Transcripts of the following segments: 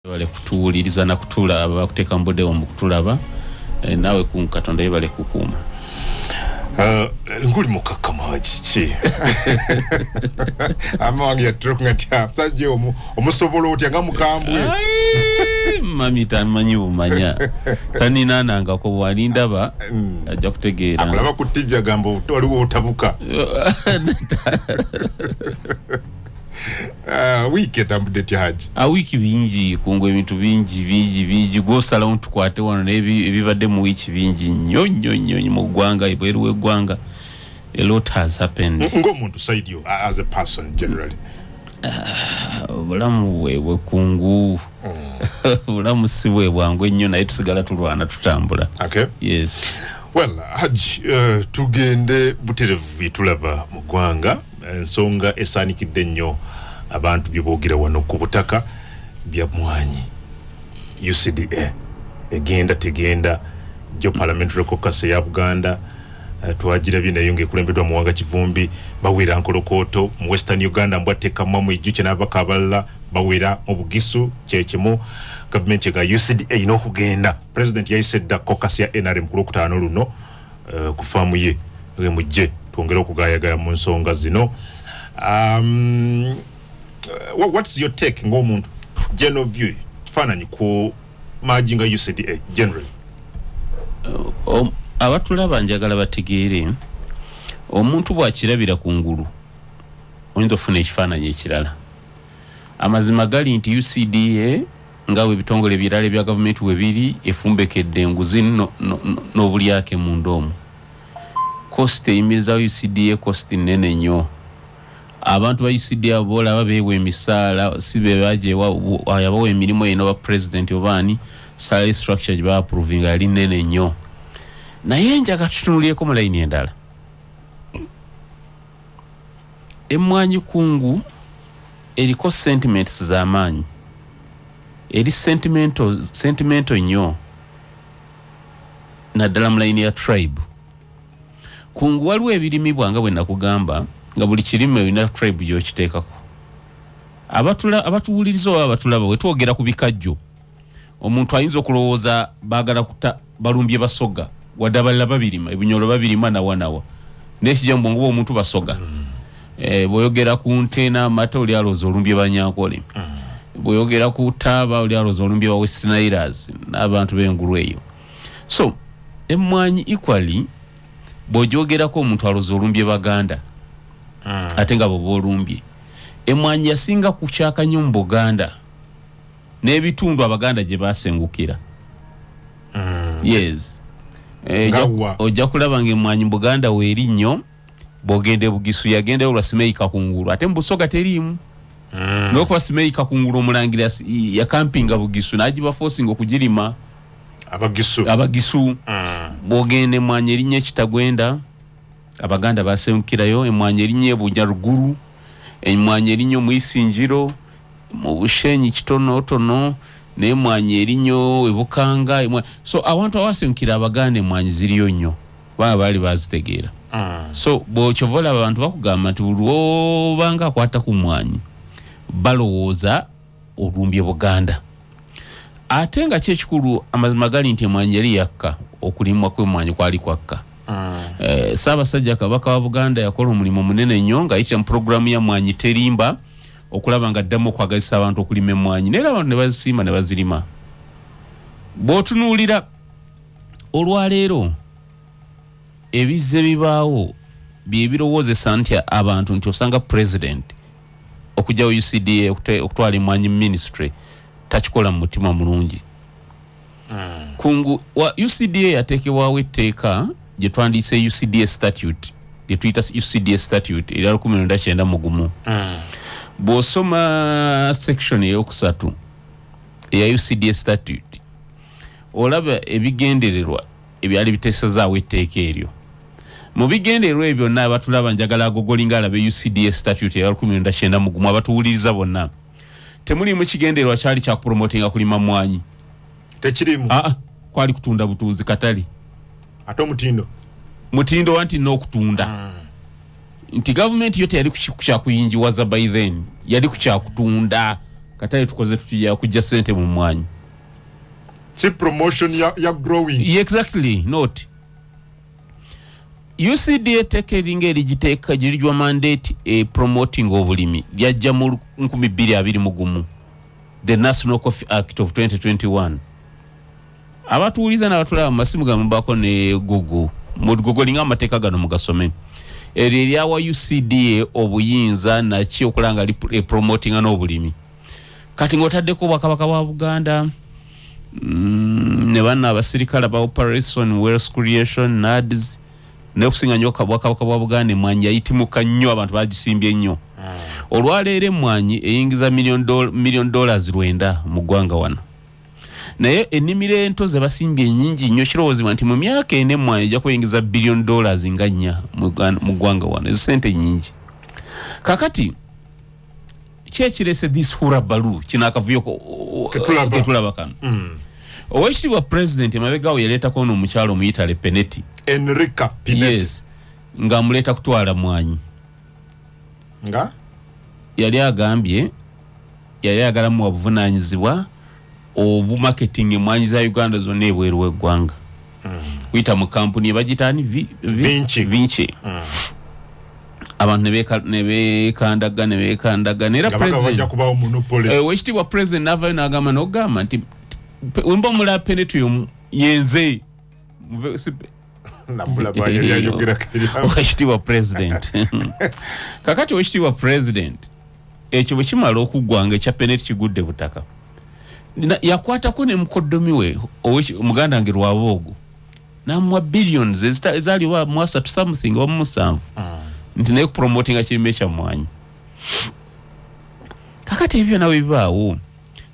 Bale kutuuliriza na kutulaba kuteeka mbode mu kutulaba nawe ku Katonda yebale kukuma. Nguli mukakama chichi. Amangi yatrokunga tia saje omusobolo otya nga mukambwe. Mamita manyu manya. Tani nananga ko walindaba ajja kutegeera. Akulaba ku TV agambo waliwo otabuka. Wiki tambudeti haji. Wiki bingi kungo ebintu bingi gosala ontukwate wano nebibadde mu wiki bingi nnyo mu ggwanga ibweru w'eggwanga. A lot has happened. Ngomuntu side you as a person generally. Bulamu wewe kungu. Bulamu siwe bwangu ennyo naye tusigala tulwana tutambula. Okay. Yes. Well, Haji, tugende buterevu bitulaba mu ggwanga ensonga esaanikidde nnyo abantu byoboogera wano ku butaka bya mwanyi UCDA egenda tegenda jo parliamentary caucus ya Buganda twagirabye nayo ng'ekulembeddwa Muwanga Kivumbi bawera Nkolokoto mu Western Uganda mbwateka mamu ejjuke n'abaka abalala bawera mu Bugisu kyekimo government ya UCDA ino kugenda president yayisedda caucus ya NRM ku Lwokutaano luno kufaamu ye mujje twongera okugayagaya mu nsonga zino. What's your take ng'omuntu general view kifaananyi ku majinga UCDA generally? Abatulaba njagala bategeere omuntu bw'akirabira ku ngulu oyinza ofuna ekifaananyi ekirala. Amazima gali nti UCDA nga bwe bitongole ebirala ebya gavumenti we biri efumbekedde enguzi n'obulyake munda omwo. Cost eyimiriza UCDA cost nene nnyo. Abantu ba UCDA bolaba beewa emisaala si be bajewa yabawa emirimu eno ba president obaani salary structure gye ba-approving ali nene nnyo. Naye njaga tutunulyeko mu layini endala. Emmwanyi kungu eriko sentiments z'amaanyi. Eri sentimento nnyo naddala mu layini ya tribe. Kungu waliwo ebirimibwa nga bwe nakugamba nga buli kirime olina tribe gy'okiteekako. Abatuwuliriza oba abatulaba bwe twogera ku bikajjo omuntu ayinza okulowooza baagala balumbye basoga wadde abalala babirima ebinyolo babirima nawanawa n'ekijambo ngoba omuntu basoga. Bw'oyogera ku nte n'amata oli alowooza olumbye Banyankole. Bw'oyogera ku taaba oli alowooza olumbye ba Western Islands n'abantu b'engulu eyo. So emmwanyi equally bw'ogyogerako omuntu alowooza olumbye Baganda ate nga bw'oba olumbye. Emmwanyi yasinga kukyaka nnyo mu Buganda n'ebitundu Abaganda gye baasengukira. Yes. Ojja kulaba ng'emmwanyi mu Buganda weeri nnyo bw'ogenda Bugisu yagendayo lwa Sipiika kungulu ate mu Busoga teriimu. N'okuba Sipiika kungulu omulangira yakampinga Bugisu n'agiba forcing okugirima. Abagisu. Bw'ogenda emmwanyi erinnya Ekitagwenda Abaganda baasengukirayo. Emmwanyi erinnya Bunyaruguru. Emmwanyi erinnya Mwisinjiro mu Bushenyi kitonotono n'emmwanyi erinnya Ebukanga. So abantu abaasengukira Abaganda emmwanyi ziriyo nnyo baba baali bazitegeera. So bw'okyovola abantu bakugamba nti buli obanga akwata ku mmwanyi balowooza olumbye Buganda. Ate nga kyekikulu amazima gali nti emmwanyi yali yakka okulimwa kw'emmwanyi kwali kwakka. Ssaabasajja Kabaka wa Buganda yakola omulimu munene nnyo ng'ayita mu puroguramu ya mmwanyi terimba okulaba nga addamu okwagazisa abantu okulima emmwanyi naye abantu ne bazisiima ne bazirima. Bw'otunuulira olwaleero ebizze bibaawo bye birowoozesa nti abantu nti osanga president okugyawo UCDA okutwala emmwanyi ministry takikola mu mutima mulungi. Kungu wa UCDA yateekebwawo etteeka gye twandiise UCDA statute gye tuyita UCDA statute era 1991. Bw'osoma section eyokusatu eya UCDA statute olaba ebigendererwa ebyali biteesezaawo etteeka eryo. Mu bigendererwa ebyo byonna abatulaba njagala agogolinga alabe UCDA statute eya 1991 abatuwuliriza bonna temulimu kigendererwa kyali kya kupromotinga kulima mmwanyi. Tekirimu. Kwali kutunda butuuzi katali. Ate mutindo wanti n'okutunda. Nti government yote yali kukyakuyinjiwaza by then yali kukyakutunda kataye tukoze tutya kujja sente mu mwanyi. Si promotion ya growing. Yeah, exactly, not. UCDA tekeringa eligiteeka girijwa mandate promoting obulimi lyajja mu 2021 the National Coffee Act of 2021. Abatuuliza n'abatulaba mu masimu gamubako ne Google linga amateeka gano mugasome. Eryawa UCDA obuyinza naki okulanga promoting n'obulimi. Kati ngotaddeko Bwakabaka bwa Buganda ne bana abasirikale ba Operation Wealth Creation NADS nekusinga nyoka Bwakabaka bwa Buganda emwanyi yayitimuka nnyo abantu bagisimbye nnyo. Olwaleero emwanyi eyingiza million dollars lwenda mu ggwanga wano. Naye ennimiro ento ze basimbye nnyingi nnyo kirowoozebwa nti mu myaka ene emwanyi ejja kuyingiza billion dollars nga nnya mu ggwanga wano. Ezo sente nnyingi. Kakati kyekirese this hurabalu kino akavuyo ketulaba kano. Oweekitiibwa president emabegaawo yaleetako ono omukyalo omuyitale Peneti. Enrica Pineti. Yes. Nga amuleeta kutwala mwanyi. Nga? Yali agambye yali agalamu obuvunaanyizibwa obumarketing emwanyi za Uganda zonna ebweru w'eggwanga. Kuyita mu kampuni ebagitaani Vinci. Abantu ne beekandaga era president oweekitiibwa president n'avaayo n'agamba n'ogamba nti wemba omulaba Peneti yenze oweekitiibwa president. Kakati oweekitiibwa president ekyo bwe kimala okuggwanga ekya Peneti kigudde butaka yakwatako ne mukoddomi we omuganda wange Lwaboogo n'amuwa billions ezaali wa mwasa to something wa musanvu nti naye kupromotinga kirime kya mwanyi. Kakati ebyo nawe bibaawo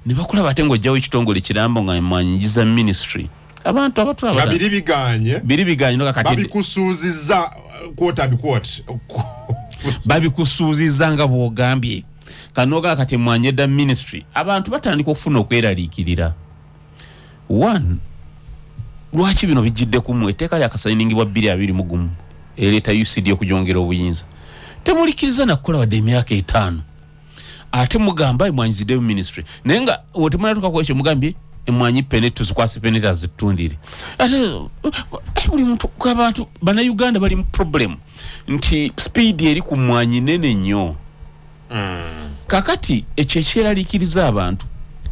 ne bakulaba ate ng'ojjawo ekitongole kiramba nga emwanyi njiza ministry abantu abatulaba biri biganye kakati babikusuuziza quote and quote babikusuuziza nga bw'ogambye kanoga kati emwanyi edda ministry abantu batandika okufuna okweraliikirira. One, lwaki bino bijjidde kumwe etteeka lyakasayiningibwa 2021 ereeta UCD okugyongera obuyinza temulikiriza nakukola wadde emyaka 5 ate mugamba emwanyi zidde mu ministry naye nga temunatuukako ekyo mugambye emwanyi Peneti tuzikwase Peneti azitundire. Ate buli muntu abantu bannayuganda bali mu problem nti speed eri ku mwanyi nene nnyo. Kakati ekyo ekyeraliikiriza abantu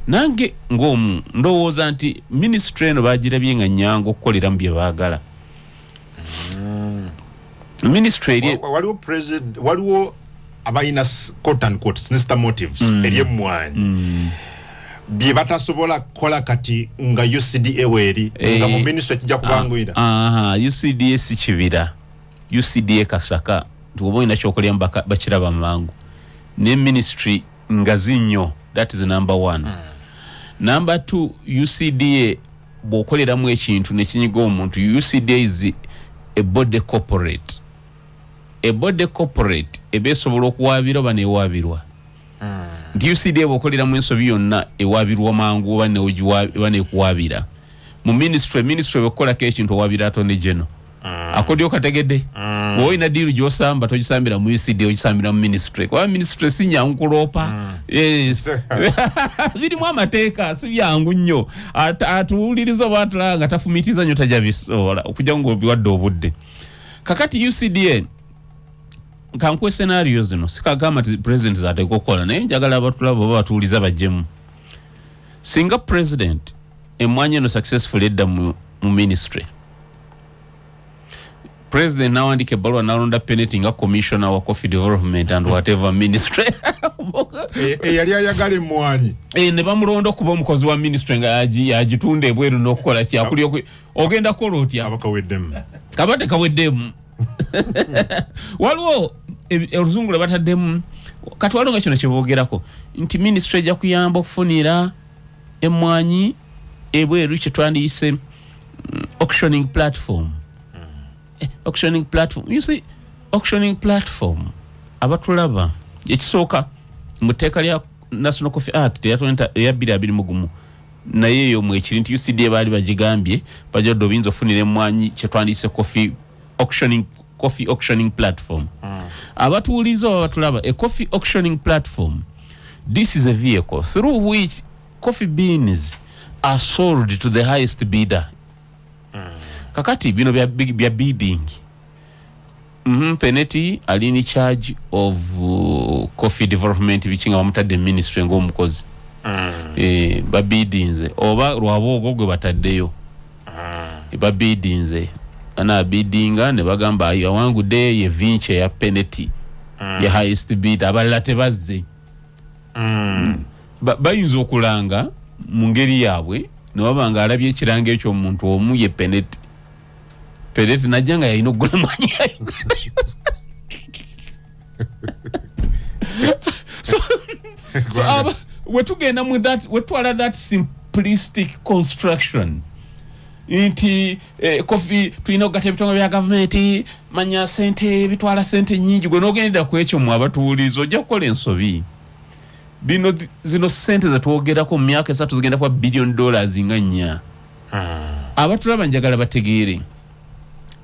nange ng'omu ndowooza nti ministry eno bagirabye nga nnyangu okukolera mu bye baagala. Ministry eri waliwo abayina quote and quote sinister motives eri emmwanyi bye batasobola kukola kati nga UCDA weeri nga mu ministry kijja kubangwira. UCDA si kibira, UCDA kasaka tuoba ina kyokolya bakiraba mangu ne ministry nga zinyo. That is number 1. Number 2, UCDA bokoleramu ekintu nekinyiga omuntu. UCDA is a body corporate. A body corporate ebesobola okuwabira oba neewabirwa. Nti UCDA bokoleramu ensobi yonna ewabirwa mangu oba neekuwabira. Mu ministry bekolako ekintu owabira Attorney General. Akodyo kategedde. Woina deal gyosamba togisambira mu UCDA ogisambira mu ministry. Kwa ministry si nyangu kuloopa. Yes. Birimu amateeka si byangu nnyo. Atuwuliriza oba atulanga tafumitiza nnyo tajja bisobola okujja ng'obiwadde obudde. Kakati UCDA kankwe scenario zino sikagamba ti president zateeka okukola naye njagala abatulaba oba batuwuliza bajjemu. Singa president emwanyi eno successful edda mu ministry, president nawandika ebbaluwa nalonda Peneti nga commissioner wa coffee development and whatever ministry yali ayagala emmwanyi ne bamulonda okuba omukozi wa ministry nga yagitunda ebweru n'okukola kyakuli ogenda kukola otya kaba tekaweddemu. Waliwo oluzungu bataddemu kati waliwo nga kino kyeboogerako nti ministry ejja kuyamba okufunira emmwanyi ebweru kyetwandiyise auctioning platform. Auctioning platform. You see, auctioning platform. Abatulaba. Ekisooka mu tteeka lya National Coffee Act ya 2021 naye yo mwekiri nti UCDA baali bagigambye bajjadde obuyinza ofunira emmwanyi kyetwandiyise coffee auctioning platform. Abatuuliza abatulaba a coffee auctioning platform this is a vehicle through which coffee beans are sold to the highest bidder. Kakati bino bya bidding. Peneti ali in charge of coffee development bichinga bamutadde ministry ng'omukozi. Ba biddinze oba lwabogo gwe bataddeyo. Ba biddinze ana biddinga ne bagamba awangudde ye vince ya peneti ya highest bidder abalala tebazze. Bayinza okulanga mu ngeri yaabwe ne wabanga alabye ekiranga ekyo omuntu omu ye peneti. Peneti najanga yalina okugula mwanyi yayo. So wetugenda mu that wetwala that simplistic construction inti coffee tulina okugata ebitongole bya gavumenti manya sente bitwala sente nyingi gwe n'ogenda ku ekyo mu abatuulizi ojja kukola ensobi. Bino zino sente zatwogerako mu myaka 3 zigenda kwa $1 billion nga 4. Abatulaba njagala bategeere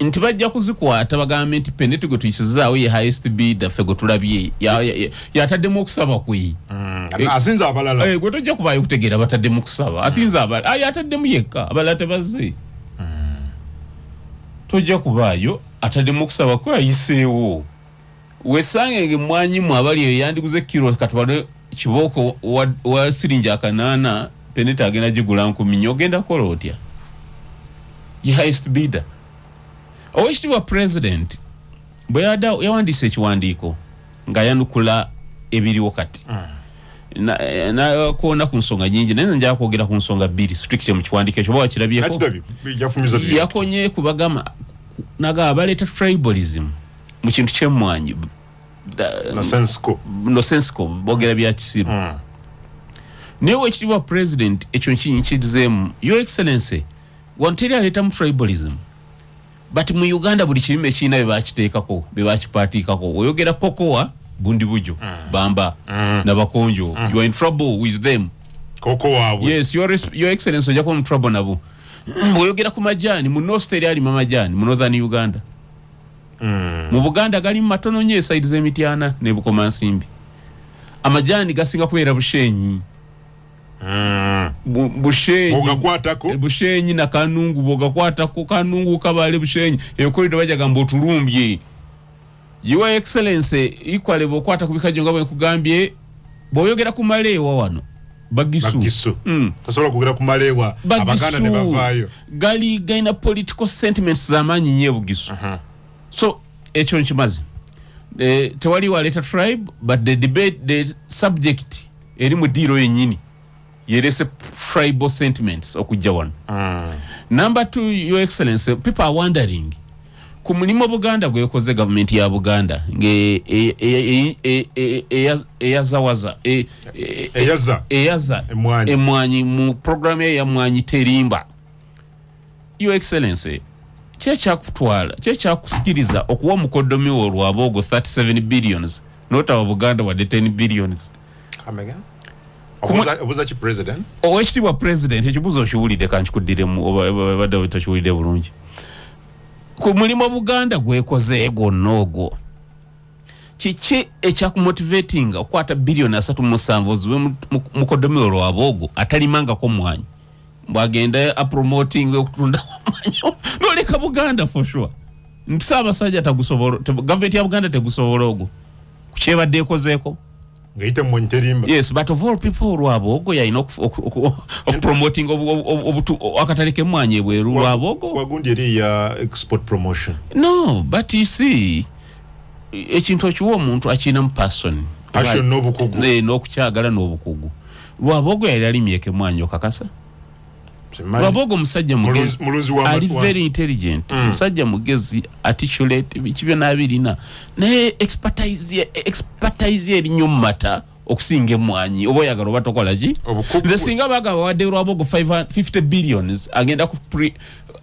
nti bajja kuzikwata bagamba nti peneti gwe tuyisizaawo ye highest bidder ffe gwe tulabye yataddemu okusaba kwe. Asinza abalala. Gwe tojja kubaayo kutegeera bataddemu kusaba. Asinza abalala. Yataddemu yekka abalala tebazze. Tojja kubaayo ataddemu okusaba kwe ayiseewo. Weesangenge mwanyimu abali eyo yandiguze kilo katwale kibooko wa sirinja akanana peneti agenda gigula 10 ogenda kola otya? Ye highest bidder. Oweekitiibwa president bwe yawandiisa ekiwandiiko nga yanukula ebiriwo kati nakoona ku nsonga nyingi naye njagala kwogera ku nsonga 2 strict mu kiwandiiko ekyo oba wakirabyeko yakonye kubagamba naga baleeta tribalism mu kintu ky'emmwanyi nosensico boogera bya kisiru naye oweekitiibwa president ekyo nkinyinkizeemu your excellency wanteri aleetamu tribalism. But mu Uganda buli kirime ekina bebakiteekako bebakipatiikako oyogera kokoa bundi bujo bamba nabakonjo you are in trouble with them. Kokoa yes your excellency ojja kuba mu trouble nabo. Oyogera ku majani mu North ali mamajani mu Northern Uganda. Mu Buganda gali matono nnyo side z'Emityana ne Bukomansimbi. Amajani gasinga kubeera Bushenyi. Bushenyi bogakwatako Bushenyi na Kanungu bogakwatako Kanungu Kabale Bushenyi ekolido bajaga mbotulumbye. Your excellency equally bokwata kubikajo ngabo nkugambye boyogera ku malewa wano bagisu tasobola kugera ku malewa abaganda ne bavaayo gali gaina political sentiments zamanyi nye bugisu. So ekyo nkimazi tewali waleta tribe but the debate the subject eri mu diro yenyini yerese tribal sentiments okujja wano. Number 2 your excellency people are wondering ku mulimo Buganda gwekoze government ya Buganda nge eyazawaza emwanyi mu program ya mwanyi terimba. Your excellency checha kusikiriza okuwa mukodomi olwabogo 37 billions not our Buganda wa 10 billions. Come again? Obuza ki president? Oweekitiibwa president ekibuzo kiwulidde kankikuddiremu oba badde wetakiwulidde bulungi. Ku mulimo Buganda gwekoze gonnogo kiki ekyakumotivating okwata billion 3.7 ziwe mukodomi olwabogo atalimangako mwanyi mbagenda a promoting okutunda amanyo noleka Buganda for sure. Ntisabasajja tagusobola government ya Buganda tegusobola ogwo kukyebadde ekozeeko ngaite mu nterimba. Yes, but of all people lwabogo ya ino promoting akataleke mwanye ebweru lwabogo wagundi eri ya export promotion. No, but you see ekintu ekiwo omuntu akina mu passion n'obukugu n'okukyagala n'obukugu. Lwabogo yali alimyeke mwanyo kakasa. Lwabogo musajja mulunzi wa ali very intelligent. Musajja mugezi articulate kibyo nabirina naye expertise eri nnyo mata okusinga mwanyi oba oyagala oba tokola ki nze singa baga wadde Lwabogo 50 billions agenda ku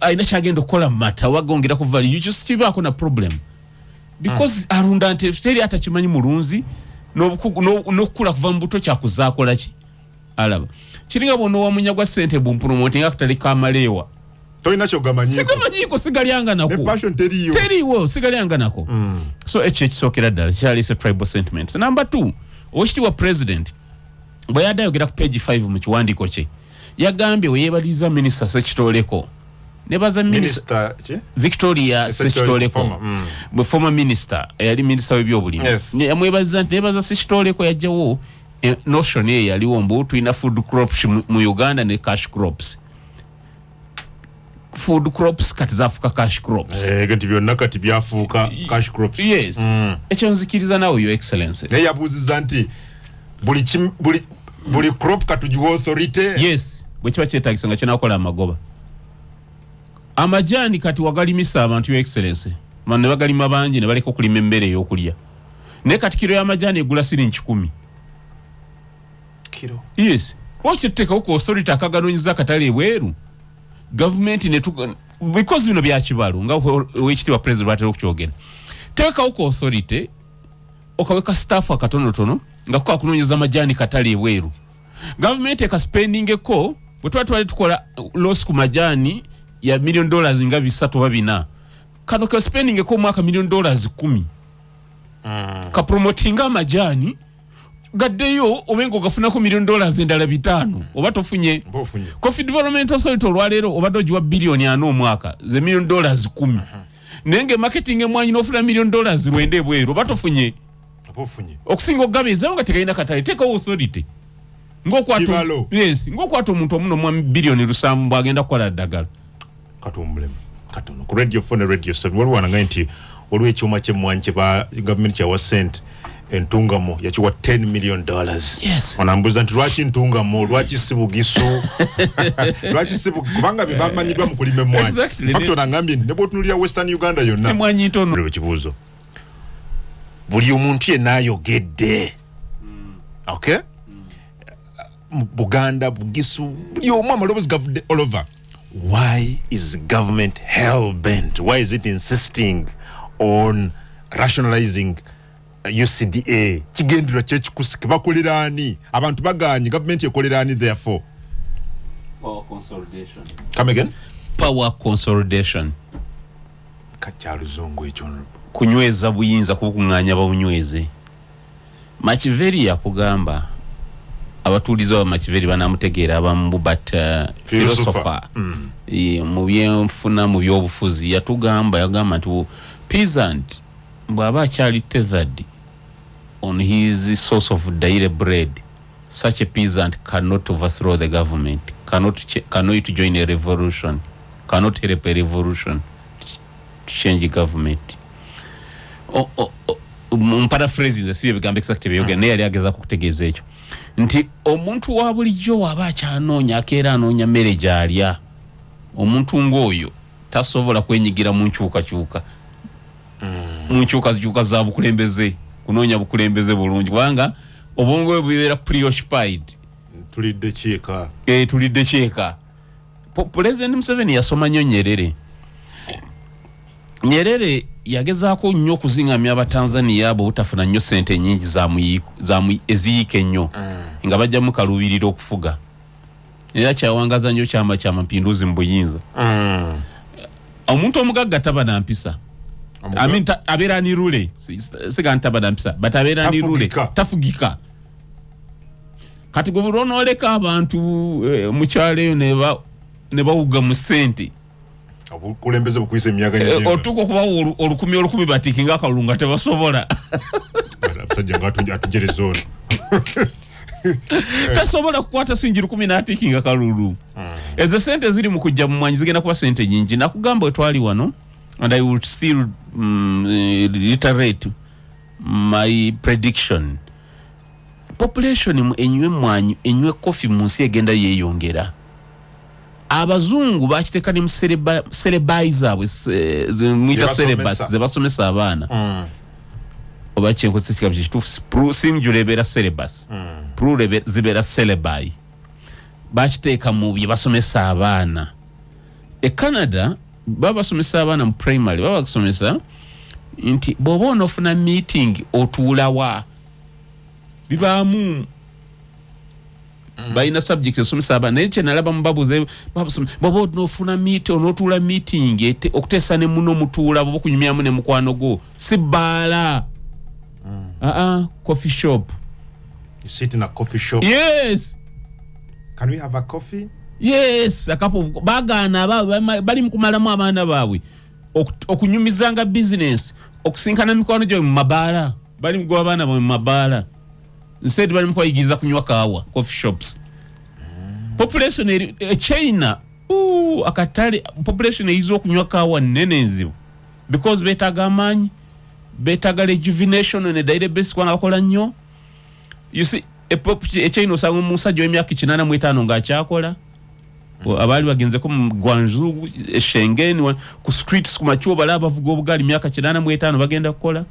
aina kyagenda okukola mata wagongera ku value you just tibaako na problem because arunda nte teri hata kimanyi mulunzi n'okukula kuva mu buto kyakuzaakola ki alaba kiringa bono wa Munyagwa sente bumpromoting akatalika amalewa toina kyo gamanyiko sigamanyiko sigalyanga nako ne passion teriwo sigalyanga nako. So ekyo kisookera ddala kyali se tribal sentiments. Number 2 oweekitiibwa president bwe yadayogera ku page 5 mu kiwandiiko kye yagambye weyeebaliza minisita Sekitoleko nebaza minisita Victoria Sekitoleko former minister yali minister w'ebyobulimi yamwebaza nti nebaza Sekitoleko yajjawo notion ye yaliwo mbu tulina food crops mu Uganda ne cash crops. Food crops kati zafuka cash crops. Ganti byonna kati byafuuka cash crops. Yes. Ekyo nzikiriza nawe your excellency. Naye yabuuziza nti buli crop katugiwa authority. Yes. Bwe kiba kyetaagisa nga kinakola amagoba. Amajani kati wagalimisa abantu your excellency. Man ne bagalima bangi ne baleka okulima emmere ey'okulya. Ne kati kilo y'amajani egula siringi 10. Kilo. Yes. Wakiteka ko authority akaganoonyiza akatale ebweru. Government because bino byakibalo nga wekitiibwa president batera okukyogera teka uko authority okaweka staff akatonotono nga kwa kunoonyeza amajani katali ebweru government eka spending eko bwe twali tukola loss ku majani ya $1 million nga 3 kano ka spending eko mwaka $1 million 10 ka promoting amajani gaddeyo obengo gafunako $1 million endala 5 oba tofunye Coffee Development Authority olwalero obadde ogiwa billion 4 omwaka ze $1 million 10 nenge marketing emwanyi n'ofuna $1 million 9 bweru oba tofunye okusinga okugabeza nga tekalina katale teka authority ng'okwato yes ng'okwato omuntu omuno mu billion 7 bwagenda kukola ddagala katombulemu katono ku radio phone radio 7 waliwo wananga nti olw'ekyuma ky'emmwanyi kye ba government kyawa sente entungamo yachiwa $10 million. Yes. Wanambuza nti lwaki ntungamo lwaki sibugiso lwaki sibu kubanga bibamanyidwa mu kulima emmwanyi. Exactly. Facto nangambye ne botunulia Western Uganda yonna. Emmwanyi ntono. Lwe kibuuzo. Buli omuntu yenna ayogedde. Okay? Buganda bugisu buli omu amaloboozi gavudde all over. Why is the government hell bent? Why is it insisting on rationalizing UCDA kigendera kyekikusi bakoleraani abantu baganye government ekoleraani therefore power consolidation. Come again? Power consolidation. Kachaluzongo ekyo kunyweza buyinza kubukunganya babunyweze. Machiveri yakugamba abatulizo ba Machiveri banamutegeera abamu but philosopher mu byenfuna mu byobufuzi yagamba nti peasant bwaba akyali tethered on his source of daily bread, such a peasant cannot overthrow the government, cannot join a revolution, cannot help a revolution to change the government. Paraphrasing sibe bigambo exactly byoge naye yali ageza kukutegeeza ekyo nti omuntu wa bulijjo waba akyanoonya akeera anoonya mmere gy'alya omuntu ng'oyo tasobola kwenyigira mu nkyukakyuka munkyuka za bukulembeze kunoonya bukulembeze bulungi kubanga obwongo bwe bubeera preoccupied tulidde kyeka President Museveni yasoma nnyo Nyerere yagezaako nnyo okuzingamya abatanzania abo butafuna nnyo sente nnyingi eziyiika ennyo nga bajjamu kaluubirira okufuga era kyawangaza nnyo kyama kya mapinduzi mu buyinza omuntu omugagga taba na mpisa abeera ni rule siga ntaba na mpisa but abeera ni rule tafugika kati gwe bulonoleka abantu mu kyalo eyo ne bawuga mu sente obukulembeze bukuyise emyaka nyingi otuko kuba olukumi batikinga akalulu nga tebasobola abasajja nga atujereza ono tasobola kukwata singi 10 n'atikinga akalulu ezo sente ziri mu kujja mu mwanyi zigenda kuba sente nyingi nakugamba etwali wano and I would still reiterate my prediction. Population enywe mwanyi enywe coffee mu nsi egenda yeeyongera. Abazungu bakiteka ni muselebaiza mwita selebas ze basomesa abaana oba kyenkozesa ekigabo kituufu sinjula ebeera selebas zibeera selebai bakiteeka mu bye basomesa abaana Canada baba basomesa abaana mu primary baba basomesa nti bw'oba onofuna meeting otuulawa bibaamu baina subjects esomesa abaana naye kyenalaba mu babuuza bw'oba onofuna meeting onotuula meeting okuteesa ne muno mutuula bw'oba okunyumyamu ne mukwano gwo si bbaala coffee shop You sit in a coffee shop. Yes. Can we have a coffee? Yes, a cup of bagana bali mukumalamu abaana baabwe okunyumizanga business okusinkana mikono gyo mu mabaala bali mugwa abaana mu mabaala instead bali mukwayigiza kunywa kawa coffee shops. Population China akatali population izo okunywa kawa nenenzibu because betaga amanyi betaga rejuvenation ne database kwanga bakola nnyo. You see China osanga omusajja w'emyaka 85 ng'akyakola. Abali bagenze ko mu Guangzhou Shenzhen ku streets ku machuo balaba bavuga obugali myaka 85 bagenda kukola.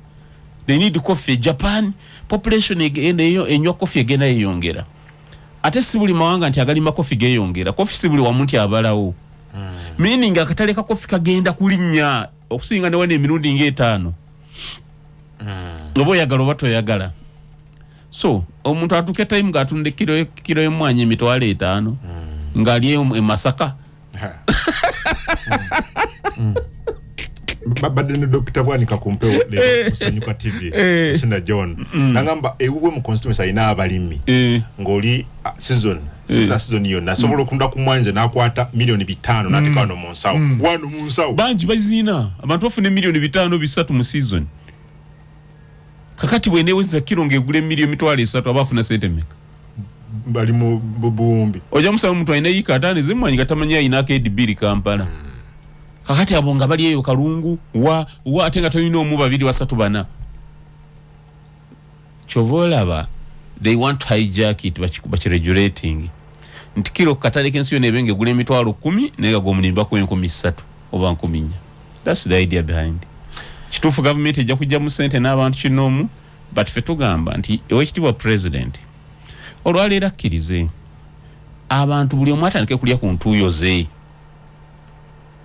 They need coffee. Japan population enyo coffee egenda yeyongera. Ate sibuli mawanga nti agali makofi geyongera. Coffee sibuli wa muntu abalawo. Meaning akatale ka coffee kagenda kulinnya okusinga ne wane emirundi ng'etaano. Ngobo yagalo bato yagala. So omuntu atuke time gatunde kilo emwanye emitwalo 5 ngali e Masaka. Badde ne Dr. Bwanika kumpewo le kusanyuka TV sina John nangamba ewe mu constituency ina abalimi ngoli season yonna sobola okunda ku mwanje nakwata milioni 5 natekano mu nsawo wano mu nsawo banji bazina abantu bafune milioni 5 bisatu mu season kakati bweneweza kilo ngegule milioni 3 abafuna sente meka bali mu bubumbi oja musawo muntu ayina yikatani zimwanyi gatamanya ina KDB Kampala kakati abonga bali eyo kalungu wa atenga toyino mu 2 3 bana chovolaba they want to hijack it bachiregulating nti kilo katale kensiyo nebenge gule emitwalo 10 nega gomunimba ku 13 oba 14. That's the idea behind. Kitufu government ejja kujja mu sente n'abantu kinomu but fe tugamba nti ewekitiibwa president olwaleero akkirize abantu buli omu atandike kulya ku ntuuyo ze.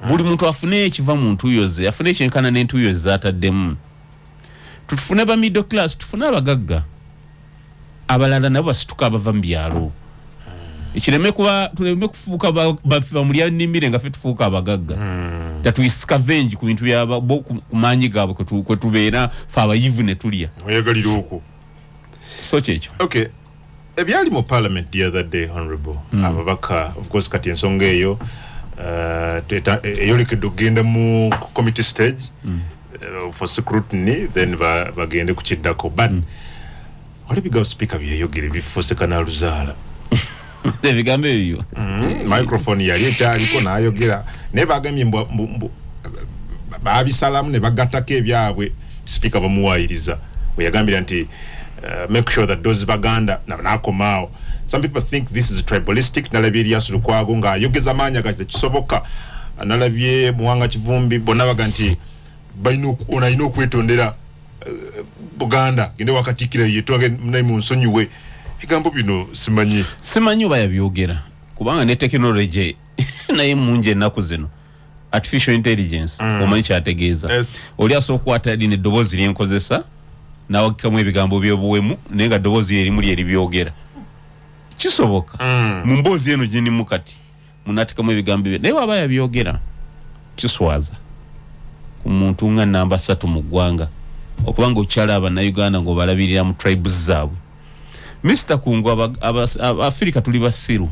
Buli muntu afune ekiva mu ntuuyo ze afune ekyenkana n'entuuyo ze zataddemu. Tutufune ba middle class tufune abagagga abalala nabo basituka abava mu byalo. Ekireme kuba tuleme kufuuka bafiba mulya nnimire nga fe tufuuka abagagga. That we scavenge ku bintu byaba kumanyi gaabo kwe tubeera fe abayivu ne tulya. Oyagalira okwo. So kyekyo. Okay. Ebyali mu parliament the other day honorable Ababaka of course kati ensonga eyo eyolekedde okugenda mu committee stage for scrutiny then bagende ku kiddako but walibiga speaker byeyogere bifusekana luzaala ebigambo ebyo microphone yali ekyaliko n'ayogera naye bagamye babisalamu ne bagattako ebyabwe speaker bamuwaayiriza we yagambira nti make sure that those baganda nakomao. Some people think this is tribalistic nalabye Lukwago nga yogeza manya gati kisoboka nalabye Muwanga Kivumbi bonabaga nti onayina okwetondera Buganda gende wakatikira Yeetonde naye mu nsonyiwe egambo bino simanyi oba yabyogera kubanga ne technology naye munje ennaku zino artificial intelligence omanyi kyategeeza oli asookwata dine eddoboozi lyenkozesa nawagikamu ebigambo by'obuwemu naye nga ddoboozi erimu lyeri byogera kisoboka mu mboozi eno gyenimu kati munatikamu ebigambo bye naye waba yabyogera kiswaza ku muntu nga namba 3 mu ggwanga okubanga okyala Abannayuganda ng'obalabirira mu tribes zaabwe. Mr. Kungu Abafirika tuli basiru.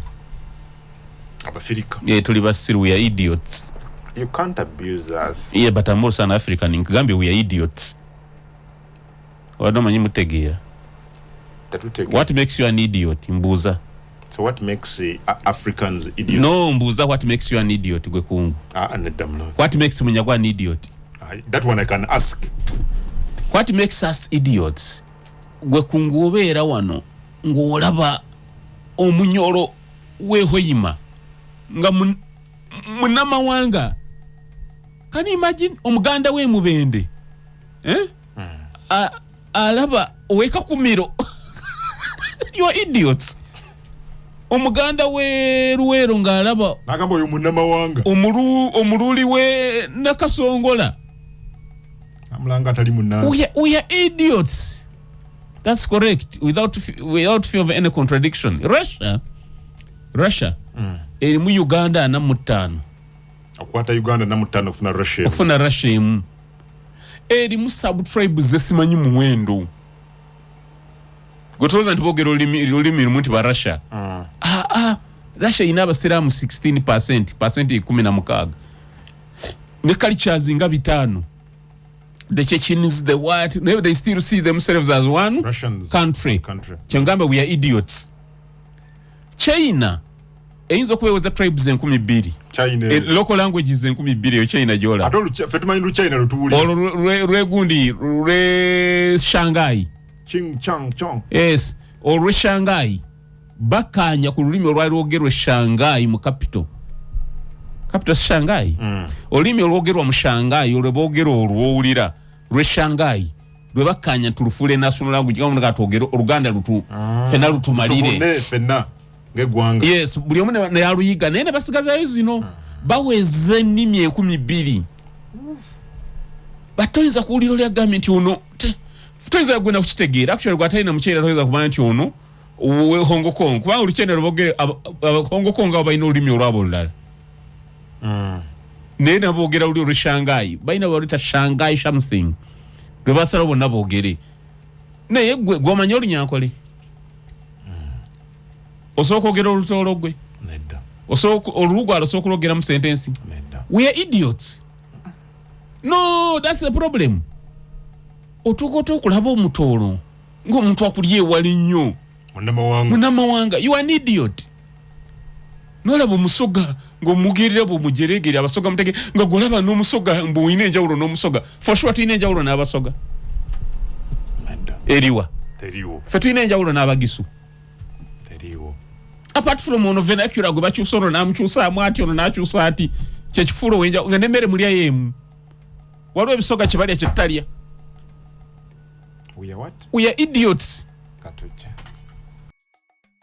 Abafirika? Yeah, tuli basiru, we are idiots. You can't abuse us. Yeah, but I'm also an African. In Gambia, we are idiots. What makes you an idiot, Mbuza? So what makes Africans idiots? No, Mbuza, what makes you an idiot, Gwekungu? What makes Munyagwa an idiot? That one I can ask. What makes us idiots? Gwekungu obeera wano ng'olaba omunyolo w'ehoyima nga munnamawanga. Can you imagine omuganda w'emubende alaba oweka kumiro? You are idiots. Omuganda w'eruwero ng'alaba nagamba oyo munnamawanga omululi we Nakasongola amulanga atali munnansi. We are idiots. That's correct. Without fear of any contradiction. Russia. Erimu Uganda na mutano. Akwata Uganda na mutano kufuna Russia. Kufuna Russia. Erimu sub-tribes zesimanyi muwendo. gotoza ntibogero olimi lumuntu ba Russia Russia ina abasiramu 16% 16 ne cultures nga bitano the Chechens the what they still see themselves as one Russians country. Kyangamba we are idiots. China eyinza okubeeweza tribes 12 China local languages 12 yo China jola atolu fetumanyi China lutuli regundi re Shanghai Ching Chang Chong yes or Shanghai bakanya ku lulimi olwalwogerwa Shanghai mu capital Shanghai olulimi olwogerwa mu Shanghai olwebogerwa olwowulira lwe Shanghai lwe bakanya tulufule national language kama nakatogero oluganda lutu fena lutumalire fena ngegwanga yes buli omu ne yaluyiga naye ne basigazayo zino baweze ennimi 12 batoyinza kuwulira olya government ono toyinza gwena kukitegeera actually gwatayina mukyera toyinza kumanya nti ono Hong Kong kuba olukyenda lubogere Hong Kong abo balina olulimi olwabo olulala naye nabogera luli olwe Shanghai balina balita Shanghai something lwe basala bonna boogere naye gw'omanya olunyankole osobola kwogera olutoolo gwe nedda olugwala osobola okulogera mu sentensi we are idiots no that's the problem otuuka okulaba omutoolo ng'omuntu akulya ewali nnyo munnamawanga you are an idiot nolaba omusoga ng'omugerera bw'omujeregere abasoga mutege nga golaba n'omusoga mbu oyina enjawulo n'omusoga for sure tulina enjawulo n'abasoga eriwa ffe tulina enjawulo n'abagisu apart from ono vernacular gwe bakyusa ono n'amukyusaamu ati ono n'akyusa ati kyekifuula owenja nga n'emmere mulya y'emu waliwo ebisoga kye balya kye tutalya we are idiots katuja